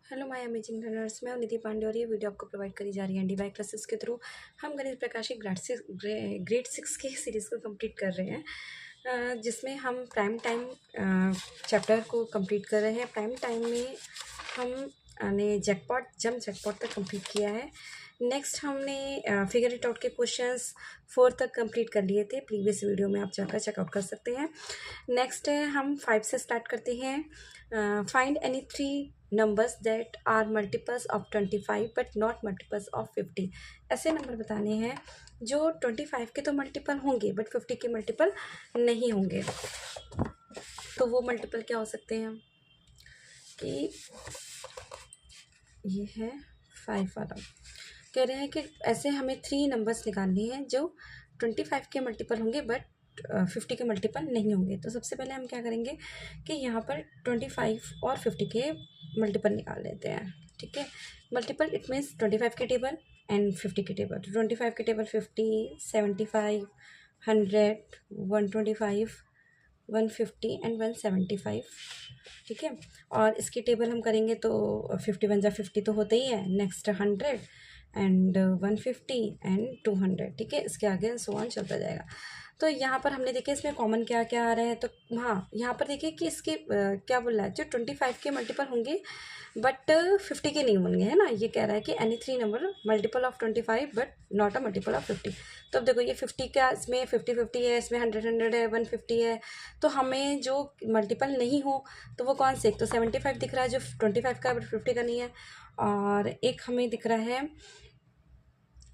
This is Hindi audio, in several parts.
हेलो माय अमेजिंग लर्नर्स, मैं हूं निधि पांडे और ये वीडियो आपको प्रोवाइड करी जा रही है डीवाई क्लासेस के थ्रू। हम गणित प्रकाश की ग्रेड 6 की सीरीज़ को कंप्लीट कर रहे हैं, जिसमें हम प्राइम टाइम चैप्टर को कंप्लीट कर रहे हैं। प्राइम टाइम में हमने जैकपॉट तक कंप्लीट किया है। नेक्स्ट हमने फिगर इट आउट के क्वेश्चंस 4 तक कंप्लीट कर लिए थे प्रीवियस वीडियो में, आप जाकर चेकआउट कर सकते हैं। नेक्स्ट है हम 5 से स्टार्ट करते हैं। Find any 3 numbers that are multiples of 25 but not multiples of 50। ऐसे नंबर बताने हैं जो 25 के तो मल्टीपल होंगे बट 50 के मल्टीपल नहीं होंगे। तो वो मल्टीपल क्या हो सकते हैं कि ये है 5 वाला। कह रहे हैं कि ऐसे हमें 3 नंबर्स निकालने हैं जो 25 के मल्टीपल होंगे बट 50 के मल्टीपल नहीं होंगे। तो सबसे पहले हम क्या करेंगे कि यहाँ पर 25 और 50 के मल्टीपल निकाल लेते हैं। ठीक है, मल्टीपल इट मीन्स 25 के टेबल एंड 50 के टेबल। 25 के टेबल 50, 75, 100, 125, 150 एंड 175। ठीक है, और इसकी टेबल हम करेंगे तो 51 जा 50 तो होते ही है। Next 100 and 150 and 200। ठीक है, इसके आगे सो ऑन चलता जाएगा। तो यहाँ पर हमने देखिए इसमें कॉमन क्या क्या आ रहा है। तो हाँ, यहाँ पर देखिए कि इसके क्या बोल रहा है, जो 25 के मल्टीपल होंगे बट 50 के नहीं होंगे, है ना। ये कह रहा है कि any 3 number multiple of 25 but not a multiple of 50। तो अब देखो ये 50 का, इसमें 50 है, इसमें 100 है, 150 है। तो हमें जो मल्टीपल नहीं हो तो वो कौन से, एक तो 75 दिख रहा है जो 25 का बट 50 का नहीं है, और एक हमें दिख रहा है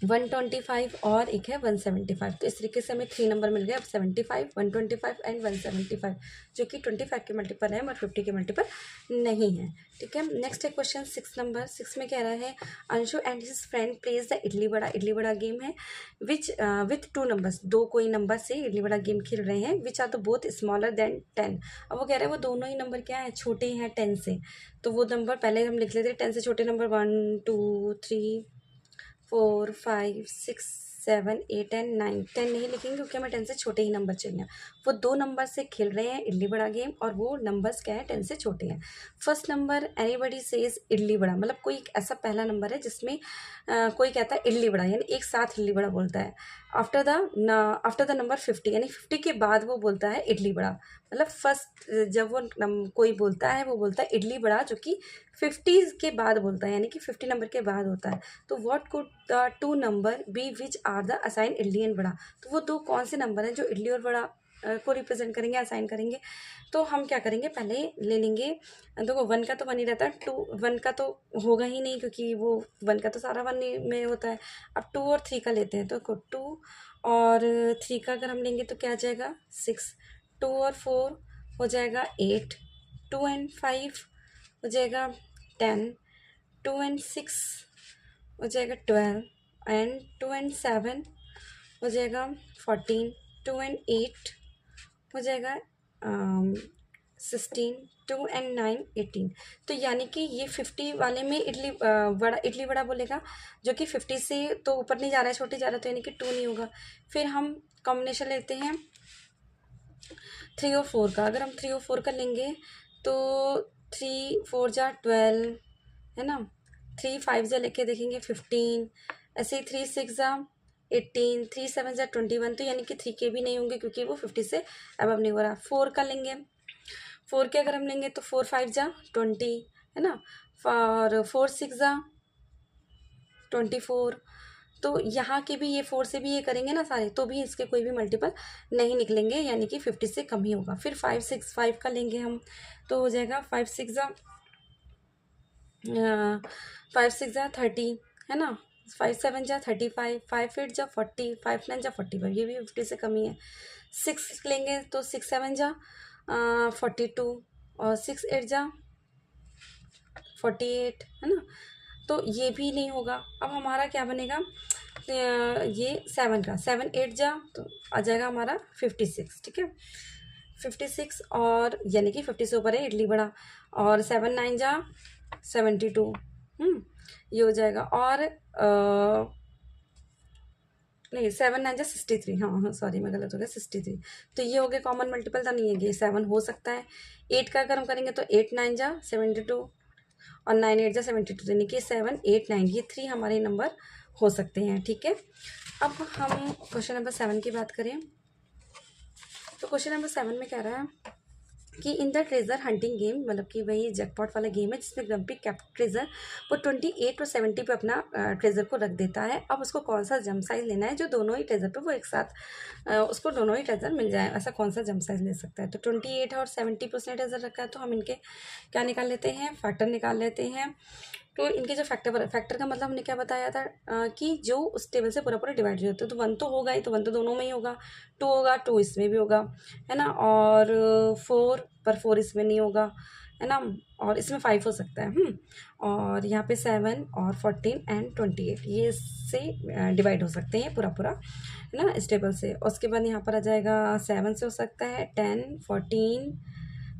125 और एक है 175। तो इस तरीके से हमें 3 नंबर मिल गए। अब 75, 125 एंड 175 जो कि 25 के मल्टीपल है और 50 के मल्टीपल नहीं है। ठीक है, नेक्स्ट है क्वेश्चन 6 नंबर। 6 में कह रहा है Anshu and his friend plays the idli बड़ा गेम है विच विथ 2 नंबर्स। 2 कोई नंबर से इडली बड़ा गेम खेल रहे हैं which are the both smaller than 10। अब वो कह रहे हैं वो दोनों ही नंबर क्या है, छोटे हैं 10 से। तो वो नंबर पहले हम लिख लेते हैं 10 से छोटे नंबर 1 2 3 4 5 6 7 8 एंड 9। 10 नहीं लिखेंगे क्योंकि हमें 10 से छोटे ही नंबर चाहिए। वो 2 नंबर से खेल रहे हैं इडली बड़ा गेम और वो नंबर्स क्या है, 10 से छोटे हैं। First number anybody says idli बड़ा, मतलब कोई एक ऐसा पहला नंबर है जिसमें कोई कहता है इडली बड़ा, यानी एक साथ इडली बड़ा बोलता है। आफ्टर द नंबर 50, यानी 50 के बाद वो बोलता है इडली बड़ा। मतलब फर्स्ट जब वो कोई बोलता है वो बोलता है इडली बड़ा, जो कि 50 के बाद बोलता है, यानी कि 50 नंबर के बाद होता है। तो what could the 2 number be which are the असाइन इडली एंड बड़ा। तो वो 2 कौन से नंबर हैं जो इडली और बड़ा को रिप्रेजेंट करेंगे, असाइन करेंगे। तो हम क्या करेंगे, पहले ले लेंगे, देखो 1 का तो 1 ही रहता है, 1 का तो होगा ही नहीं क्योंकि वो 1 का तो सारा 1 में होता है। अब 2 और 3 का लेते हैं, तो 2 और 3 का अगर हम लेंगे तो क्या आ जाएगा 6। 2 और 4 हो जाएगा 8। 2 एंड 5 हो जाएगा 10। 2 एंड 6 हो जाएगा 12 एंड 2 एंड 7 हो जाएगा 14। 2 एंड 8 हो जाएगा 16। 2 एंड 9 18। तो यानी कि ये 50 वाले में इडली बड़ा बोलेगा, जो कि 50 से तो ऊपर नहीं जा रहा है, छोटे जा रहा है, तो यानी कि 2 नहीं होगा। फिर हम कॉम्बिनेशन लेते हैं 3 और 4 का। अगर हम 3 और 4 का लेंगे तो 3 4 जा 12, है ना। 3 5 जा लेके देखेंगे 15, ऐसे ही 3 6 जा 18, 3 7 जा 21। तो यानी कि 3 के भी नहीं होंगे क्योंकि वो 50 से अबव नहीं हो रहा। 4 का लेंगे, 4 के अगर हम लेंगे तो 4 5 जा 20, है ना। और 4 6 जा 24। तो यहाँ के भी ये 4 से भी ये करेंगे ना सारे, तो भी इसके कोई भी मल्टीपल नहीं निकलेंगे, यानी कि 50 से कम ही होगा। फिर 5 6 5 का लेंगे हम, तो हो जाएगा 5 6 जा 30, है ना। 5 7 जा 35, 5 8 जा 40, 5 9 जा 45, ये भी 50 से कम ही है। 6 लेंगे तो 6 7 जा 42 और 6 8 जा 48, है ना। तो ये भी नहीं होगा। अब हमारा क्या बनेगा, ये 7 का 7 8 जा तो आ जाएगा हमारा 56। ठीक है, 56 और यानी कि 50 से ऊपर है इडली बड़ा। और 7 9 जा 72, ये हो जाएगा। और नहीं 7 9 जा 63, हाँ सॉरी मैं गलत हो गया, 63। तो ये हो गया कॉमन मल्टीपल, था नहीं है, ये 7 हो सकता है। 8 का अगर हम करेंगे तो 8 9 जा 72, और 9 8 जा 72, यानी कि 7 8 9 ये 3 हमारे नंबर हो सकते हैं। ठीक है, अब हम क्वेश्चन नंबर 7 की बात करें तो क्वेश्चन नंबर 7 में कह रहा है कि in the treasure hunting game, मतलब कि वही जैकपॉट वाला गेम है जिसमें ग्रम्पी कैप्ट ट्रेजर वो 28 और 70 पे अपना ट्रेजर को रख देता है। अब उसको कौन सा जंप साइज लेना है जो दोनों ही ट्रेजर पे वो एक साथ उसको दोनों ही ट्रेजर मिल जाए, ऐसा कौन सा जंप साइज ले सकता है। तो 28 और 70 पे उसने ट्रेजर रखा है, तो हम इनके क्या निकाल लेते हैं, फैक्टर निकाल लेते हैं। तो इनके जो फैक्टर का मतलब हमने क्या बताया था कि जो उस टेबल से पूरा पूरा डिवाइड हो जाता है, तो 1 तो होगा ही, तो 1 तो दोनों में ही होगा, 2 होगा, 2 इसमें भी होगा, है ना, और 4 पर 4 इसमें नहीं होगा, है ना, और इसमें 5 हो सकता है। और यहाँ पे 7 और 14 एंड 28 ये इससे डिवाइड हो सकते हैं पूरा पूरा, है ना, इस टेबल से। और उसके बाद यहाँ पर आ जाएगा 7 से हो सकता है 10 14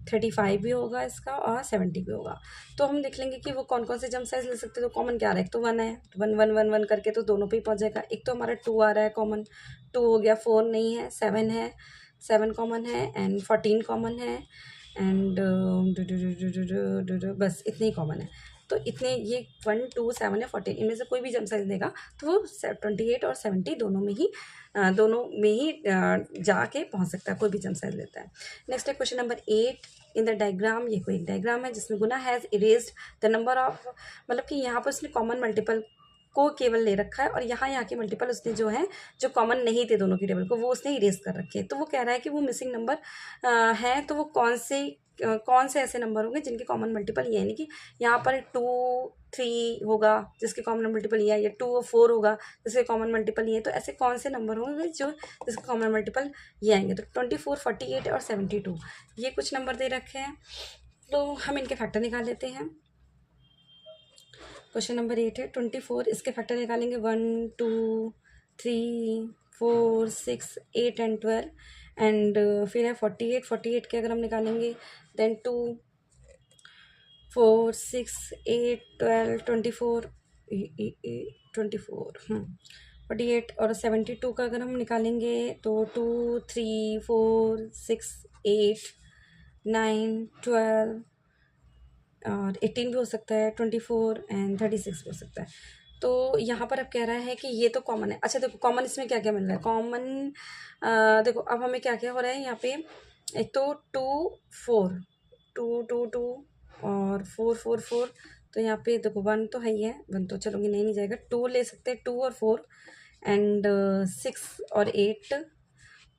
35 भी होगा इसका, और 70 भी होगा। तो हम देख लेंगे कि वो कौन कौन से जंप साइज ले सकते हैं। तो कॉमन क्या आ रहा है, एक तो 1 है, तो 1 1 1 1 करके तो दोनों पे ही पहुंच जाएगा। एक तो हमारा 2 आ रहा है कॉमन, 2 हो गया, 4 नहीं है, 7 है, 7 कॉमन है, एंड 14 कॉमन है, एंड बस इतने ही कॉमन है। तो इतने ये 1 2 7 या 14 इनमें से कोई भी जंप साइज देगा तो वो 28 और 70 दोनों में ही जाके पहुंच सकता है, कोई भी जंप साइज लेता है। नेक्स्ट है question number 8 in the diagram. ये कोई डायग्राम है जिसमें Guna has erased the number of, मतलब कि यहाँ पर उसने कॉमन मल्टीपल को केवल ले रखा है, और यहाँ के मल्टीपल उसने जो है जो कॉमन नहीं थे दोनों की टेबल को वो उसने इरेज कर रखे हैं। तो वो कह रहा है कि वो मिसिंग नंबर है, तो वो कौन से ऐसे नंबर होंगे जिनके कॉमन मल्टीपल ये है, यानी कि यहाँ पर 2 3 होगा जिसके कॉमन मल्टीपल ये है, या 2 और 4 होगा जिसके कॉमन मल्टीपल ये है। तो ऐसे कौन से नंबर होंगे जो जिसके कॉमन मल्टीपल ये आएंगे। तो 24 48 और 72 ये कुछ नंबर दे रखे हैं, तो हम इनके फैक्टर निकाल लेते हैं। क्वेश्चन नंबर 8 है 24, इसके फैक्टर निकालेंगे 1 2 3 4 6 8 एंड 12, एंड फिर है 48 के अगर हम निकालेंगे देन 2 4 6 8 12 24 48 और 72 का अगर हम निकालेंगे तो 2 3 4 6 8 9 12 और 18 भी हो सकता है, 24 एंड 36 भी हो सकता है। तो यहाँ पर अब कह रहा है कि ये तो कॉमन है। अच्छा देखो कॉमन इसमें क्या क्या मिल रहा है, कॉमन देखो अब हमें क्या क्या हो रहा है यहाँ पे, एक तो 2 4 2 2 2 और 4 4 4, तो यहाँ पे देखो 1 तो है ही है, 1 तो चलोगे नहीं जाएगा, 2 ले सकते हैं, 2 और 4 एंड 6 और 8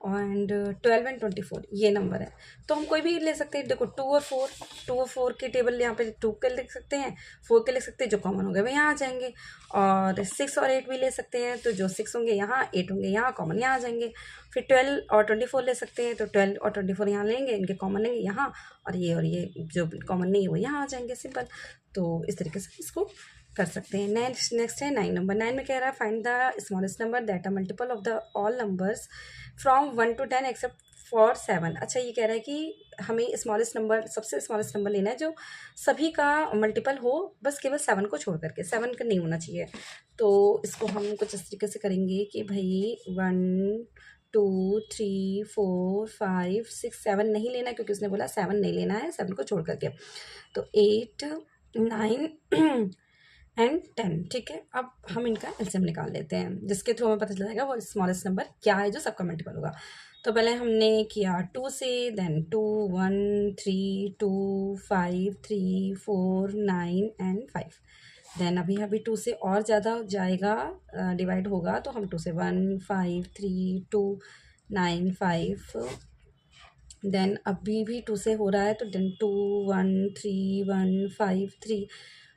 एंड 12 एंड 24 ये नंबर है। तो हम कोई भी ले सकते हैं, देखो 2 और 4 की टेबल यहाँ पे 2 के लिख सकते हैं, 4 के लिख सकते हैं, जो कॉमन हो गए वो यहाँ आ जाएंगे, और 6 और 8 भी ले सकते हैं, तो जो 6 होंगे यहाँ, 8 होंगे यहाँ, कॉमन यहाँ आ जाएंगे। फिर 12 और 24 ले सकते हैं, तो 12 और 24 यहाँ लेंगे, इनके कॉमन लेंगे यहाँ, और ये जो कॉमन नहीं है वो यहाँ आ जाएंगे, सिंपल। तो इस तरीके से इसको कर सकते हैं। नेक्स्ट है 9 नंबर। 9 में कह रहा है find the smallest number that are multiple of the all numbers from 1 to 10 except for 7। अच्छा ये कह रहा है कि हमें स्मॉलेस्ट नंबर, सबसे स्मॉलेस्ट नंबर लेना है जो सभी का मल्टीपल हो, बस केवल 7 को छोड़ करके, 7 का नहीं होना चाहिए। तो इसको हम कुछ इस तरीके से करेंगे कि भाई 1 2 3 4 5 6 7 नहीं लेना, क्योंकि उसने बोला 7 नहीं लेना है 7 को छोड़ करके। तो 8 9 एंड 10, ठीक है। अब हम इनका एलसीएम निकाल लेते हैं, जिसके थ्रू हमें पता चल जाएगा वो स्मॉलेस्ट नंबर क्या है जो सबका मल्टीपल होगा। तो पहले हमने किया 2 से, देन 2 1 3 2 5 3 4 9 एंड 5, देन अभी 2 से और ज़्यादा जाएगा, डिवाइड होगा, तो हम 2 से 1 5 3 2 9 5, देन अभी भी 2 से हो रहा है, तो देन 2 1 3 1 5 3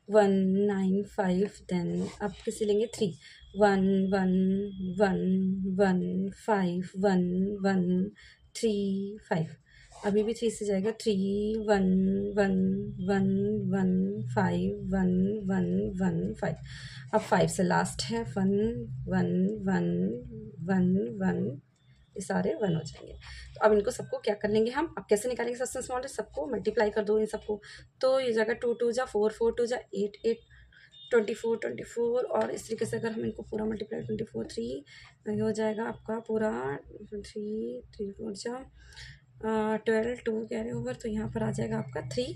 1 9 5, देन अब किसे लेंगे 3 1 1 1 1 5 1 1 3 5, अभी भी 3 से जाएगा, 3 1 1 1 1 5 1 1 1 5, अब 5 से लास्ट है 1 1 1 1 1, ये सारे 1 हो जाएंगे। तो अब इनको सबको क्या कर लेंगे हम, अब कैसे निकालेंगे सबसे स्मॉलेस्ट, सबको मल्टीप्लाई कर दो इन सबको, तो ये जाएगा 2 2 जा 4 4 2 जा 8 8 24 24, और इस तरीके से अगर हम इनको पूरा मल्टीप्लाई 24 3 ये हो जाएगा आपका पूरा 3 3 4 जा 12 2 कैरी ओवर, तो यहाँ पर आ जाएगा आपका 3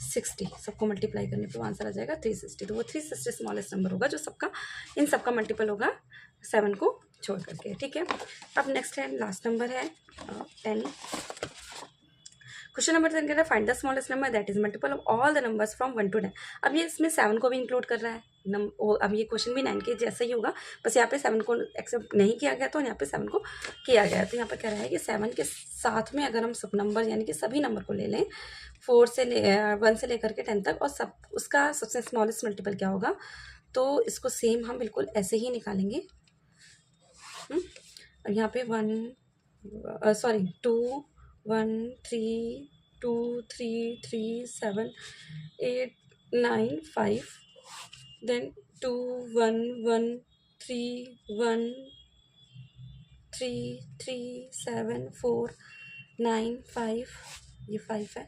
60, सबको मल्टीप्लाई करने पे आंसर आ जाएगा 360। तो वो 360 स्मॉलेस्ट नंबर होगा जो सबका इन सबका मल्टीपल होगा 7 को छोड़ करके, ठीक है। अब नेक्स्ट है, लास्ट नंबर है 10। क्वेश्चन नंबर 10 कह रहा है find the smallest number that is multiple of all the numbers from 1 to 9। अब ये इसमें 7 को भी इंक्लूड कर रहा है। अब ये क्वेश्चन भी 9 के जैसा ही होगा, बस यहाँ पे 7 को एक्सेप्ट नहीं किया गया, तो यहाँ पे 7 को किया गया। तो यहाँ पे कह रहा है कि 7 के साथ में अगर हम सब नंबर यानी कि सभी नंबर को ले लें 1 से लेकर के 10 तक, और सब उसका सबसे स्मॉलेस्ट मल्टीपल क्या होगा, तो इसको सेम हम बिल्कुल ऐसे ही निकालेंगे। यहाँ पे 2 1 3 2 3 3 7 8 9 5, then 2 1 1 3 1 3 3 7 4 9 5, ये 5 है।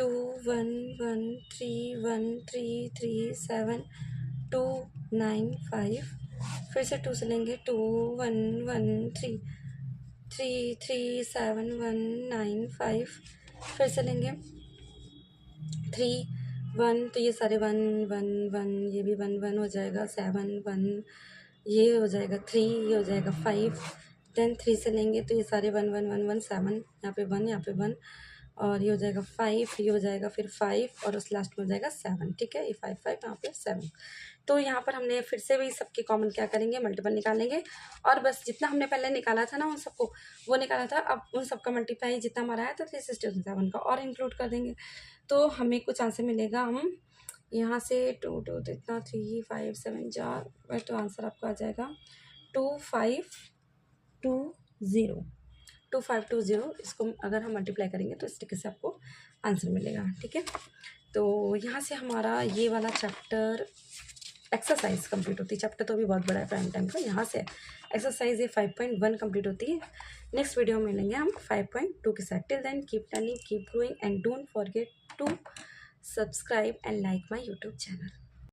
2 1 1 3 1 3 3 7 2 9 5, फिर से 2 से लेंगे 2 1 1 3 3 3 7 1 9 5, फिर से लेंगे 3 1, तो ये सारे 1 1 1, ये भी 1 1 हो जाएगा, 7 1, ये हो जाएगा 3, ये हो जाएगा 5, देन 3 से लेंगे तो ये सारे 1 1 1 1 7, यहाँ पे 1, यहाँ पे 1, और ये हो जाएगा 5, ये हो जाएगा फिर 5, और उस लास्ट में हो जाएगा 7, ठीक है। ये 5 5, यहाँ पे 7। तो यहाँ पर हमने फिर से भी सबके कॉमन क्या करेंगे, मल्टीपल निकालेंगे, और बस जितना हमने पहले निकाला था ना उन सबको, वो निकाला था, अब उन सबका मल्टीप्लाई जितना हमारा आया था 367 का और इंक्लूड कर देंगे, तो हमें कुछ आंसर मिलेगा। हम यहाँ से 2 2 तो इतना 3 5 7 4, तो आंसर आपका आ जाएगा 2520। 2520, इसको अगर हम मल्टीप्लाई करेंगे तो इस तरीके से आपको आंसर मिलेगा, ठीक है। तो यहाँ से हमारा ये वाला चैप्टर एक्सरसाइज कंप्लीट होती है। चैप्टर तो भी बहुत बड़ा है प्राइम टाइम का, यहाँ से एक्सरसाइज ये 5.1 कंप्लीट होती है। नेक्स्ट वीडियो में मिलेंगे हम 5.2 के साथ। Till then keep learning, keep growing, and don't forget to subscribe and like my YouTube channel.